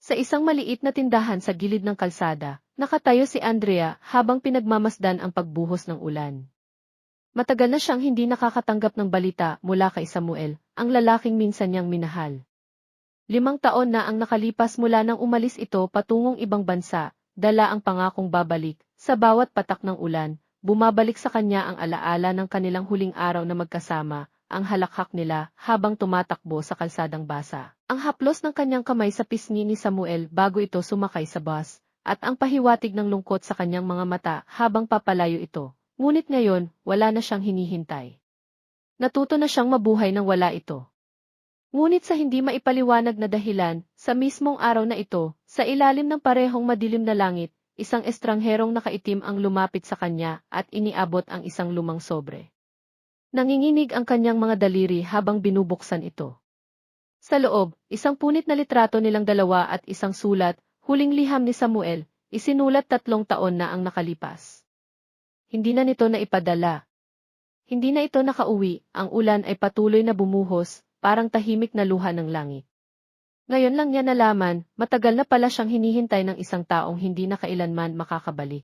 Sa isang maliit na tindahan sa gilid ng kalsada, nakatayo si Andrea habang pinagmamasdan ang pagbuhos ng ulan. Matagal na siyang hindi nakakatanggap ng balita mula kay Samuel, ang lalaking minsan niyang minahal. 5 taon na ang nakalipas mula nang umalis ito patungong ibang bansa, dala ang pangakong babalik. Sa bawat patak ng ulan, bumabalik sa kanya ang alaala ng kanilang huling araw na magkasama, ang halakhak nila habang tumatakbo sa kalsadang basa. Ang haplos ng kanyang kamay sa pisngi ni Samuel bago ito sumakay sa bus, at ang pahiwatig ng lungkot sa kanyang mga mata habang papalayo ito. Ngunit ngayon, wala na siyang hinihintay. Natuto na siyang mabuhay nang wala ito. Ngunit sa hindi maipaliwanag na dahilan, sa mismong araw na ito, sa ilalim ng parehong madilim na langit, isang estrangherong nakaitim ang lumapit sa kanya at iniabot ang isang lumang sobre. Nanginginig ang kanyang mga daliri habang binubuksan ito. Sa loob, isang punit na litrato nilang dalawa at isang sulat, huling liham ni Samuel, isinulat 3 taon na ang nakalipas. Hindi na nito naipadala. Hindi na ito nakauwi, ang ulan ay patuloy na bumuhos, parang tahimik na luha ng langit. Ngayon lang niya nalaman, matagal na pala siyang hinihintay ng isang taong hindi na kailanman makakabalik.